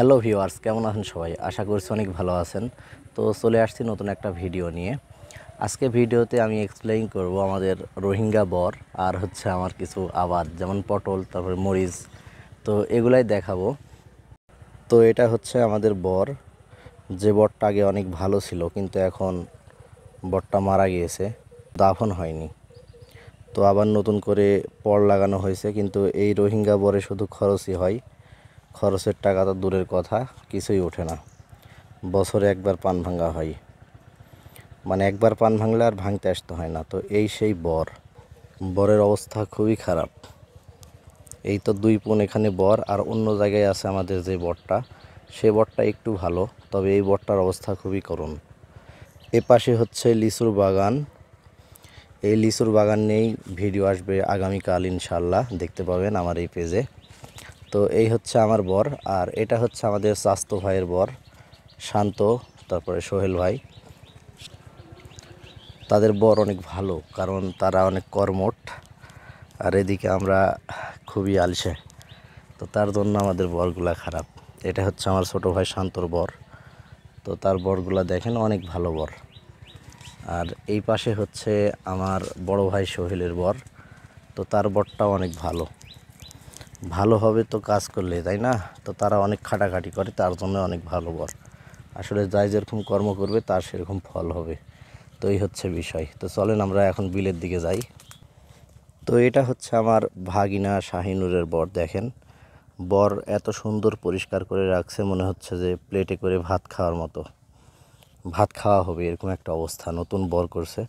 Hello viewers, কেমন আছেন সবাই? আশা করছি অনেক ভালো আছেন। তো চলে আসছি নতুন একটা ভিডিও নিয়ে। আজকে ভিডিওতে আমি এক্সপ্লেইন করব আমাদের রোহিঙ্গা বর আর হচ্ছে আমার কিছু আবাদ, যেমন পটল, তারপরে মরিচ, তো এগুলাই দেখাবো। তো এটা হচ্ছে আমাদের বর, যে বরটা আগে অনেক ভালো ছিল, কিন্তু এখন বরটা মারা গিয়েছে, দাফন হয়নি। তো আবার নতুন করে পর লাগানো হয়েছে, কিন্তু এই রোহিঙ্গা বরে শুধু খরচই হয়, খরচের টাকা তো দূরের কথা, কিছুই ওঠে না। বছরে একবার পান ভাঙা হয়, মানে একবার পান ভাঙলে আর ভাঙতে আসতে হয় না। তো এই সেই বরের অবস্থা খুবই খারাপ। এই তো 2 পুন এখানে বর, আর অন্য জায়গায় আছে আমাদের যে বরটা, সে বরটা একটু ভালো, তবে এই বরটার অবস্থা খুবই করুণ। এ পাশে হচ্ছে লিচুর বাগান। এই লিচুর বাগান নিয়েই ভিডিও আসবে আগামীকাল, ইনশাল্লাহ দেখতে পাবেন আমার এই পেজে। তো এই হচ্ছে আমার বর, আর এটা হচ্ছে আমাদের চাস্তো ভাইয়ের বর, শান্ত, তারপরে সোহেল ভাই। তাদের বর অনেক ভালো, কারণ তারা অনেক কর্মঠ, আর এদিকে আমরা খুবই আলসে, তো তার জন্য আমাদের বরগুলা খারাপ। এটা হচ্ছে আমার ছোট ভাই শান্তর বর, তো তার বরগুলা দেখেন অনেক ভালো বর। আর এই পাশে হচ্ছে আমার বড় ভাই সোহেলের বর, তো তার বরটাও অনেক ভালো। ভালো হবে তো কাজ করলে, তাই না? তো তারা অনেক খাটাখাটি করে, তার জন্য অনেক ভালো বর। আসলে যাই যেরকম কর্ম করবে তার সেরকম ফল হবে। তো এই হচ্ছে বিষয়। তো চলেন আমরা এখন বিলের দিকে যাই। তো এটা হচ্ছে আমার ভাগিনা শাহিনুরের বর। দেখেন, বর এত সুন্দর পরিষ্কার করে রাখছে, মনে হচ্ছে যে প্লেটে করে ভাত খাওয়ার মতো, ভাত খাওয়া হবে এরকম একটা অবস্থা। নতুন বর করছে,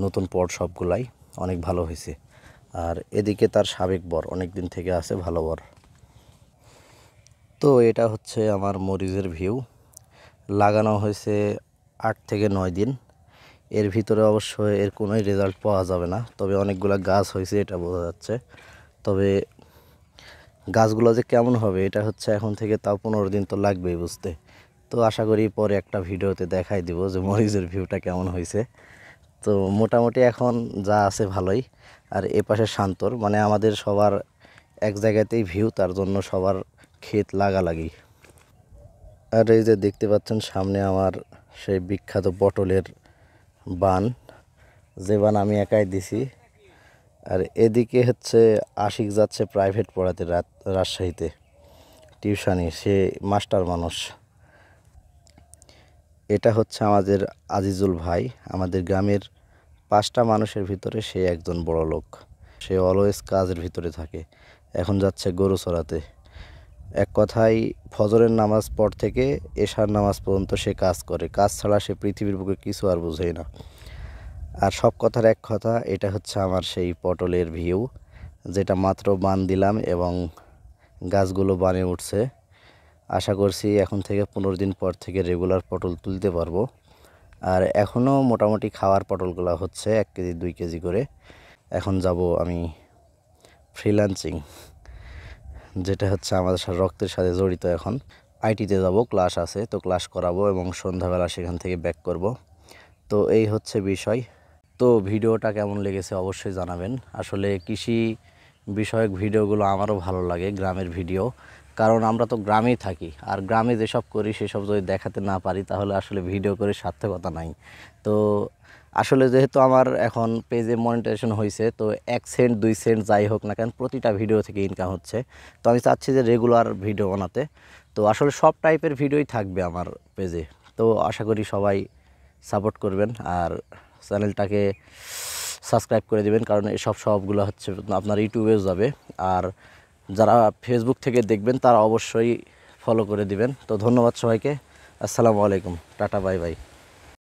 নতুন পট সবগুলাই অনেক ভালো হয়েছে। আর এদিকে তার সাবেক বর অনেক দিন থেকে আছে, ভালো বর। তো এটা হচ্ছে আমার মরিচের ভিউ। লাগানো হয়েছে 8 থেকে 9 দিন। এর ভিতরে অবশ্য এর কোনোই রেজাল্ট পাওয়া যাবে না, তবে অনেকগুলো গাছ হয়েছে এটা বোঝা যাচ্ছে। তবে গাছগুলো যে কেমন হবে এটা হচ্ছে এখন থেকে তাও 15 দিন তো লাগবেই বুঝতে। তো আশা করি পরে একটা ভিডিওতে দেখাই দিব যে মরিচের ভিউটা কেমন হয়েছে। তো মোটামুটি এখন যা আছে ভালোই। আর এ পাশে শান্তর, মানে আমাদের সবার এক জায়গাতেই ভিউ, তার জন্য সবার ক্ষেত লাগালাগি। আর এই যে দেখতে পাচ্ছেন সামনে আমার সেই বিখ্যাত পটলের বান, যে বান আমি একাই দিছি। আর এদিকে হচ্ছে আশিক যাচ্ছে প্রাইভেট পড়াতে রাজশাহীতে, টিউশানি, সে মাস্টার মানুষ। এটা হচ্ছে আমাদের আজিজুল ভাই, আমাদের গ্রামের 5টা মানুষের ভিতরে সে একজন বড় লোক। সে অলওয়েজ কাজের ভিতরে থাকে। এখন যাচ্ছে গরু চড়াতে। এক কথায় ফজরের নামাজ পর থেকে এশার নামাজ পর্যন্ত সে কাজ করে, কাজ ছাড়া সে পৃথিবীর বুকে কিছু আর বোঝেই না। আর সব কথার এক কথা, এটা হচ্ছে আমার সেই পটলের ভিউ, যেটা মাত্র বান দিলাম এবং গাছগুলো বানে উঠছে। আশা করছি এখন থেকে 15 দিন পর থেকে রেগুলার পটল তুলতে পারবো। আর এখনও মোটামুটি খাওয়ার পটলগুলো হচ্ছে 1 কেজি 2 কেজি করে। এখন যাব আমি ফ্রিল্যান্সিং, যেটা হচ্ছে আমাদের সাথে রক্তের সাথে জড়িত। এখন আইটিতে যাব, ক্লাস আছে, তো ক্লাস করাবো এবং সন্ধ্যাবেলা সেখান থেকে ব্যাক করব। তো এই হচ্ছে বিষয়। তো ভিডিওটা কেমন লেগেছে অবশ্যই জানাবেন। আসলে কৃষি বিষয়ক ভিডিওগুলো আমারও ভালো লাগে, গ্রামের ভিডিও, কারণ আমরা তো গ্রামেই থাকি, আর গ্রামে যেসব করি সেসব যদি দেখাতে না পারি তাহলে আসলে ভিডিও করে সার্থকতা নাই। তো আসলে যেহেতু আমার এখন পেজে মনিটাইজেশন হয়েছে, তো 1 সেন্ট 2 সেন্ট যাই হোক না কেন প্রতিটা ভিডিও থেকে ইনকাম হচ্ছে। তো আমি চাচ্ছি যে রেগুলার ভিডিও বানাতে। তো আসলে সব টাইপের ভিডিওই থাকবে আমার পেজে। তো আশা করি সবাই সাপোর্ট করবেন, আর চ্যানেলটাকে সাবস্ক্রাইব করে দিবেন, কারণ এসব সবগুলো হচ্ছে আপনার ইউটিউবেও যাবে। আর যারা ফেসবুক থেকে দেখবেন তারা অবশ্যই ফলো করে দিবেন। তো ধন্যবাদ সবাইকে। আসসালামু আলাইকুম, টাটা, বাই বাই।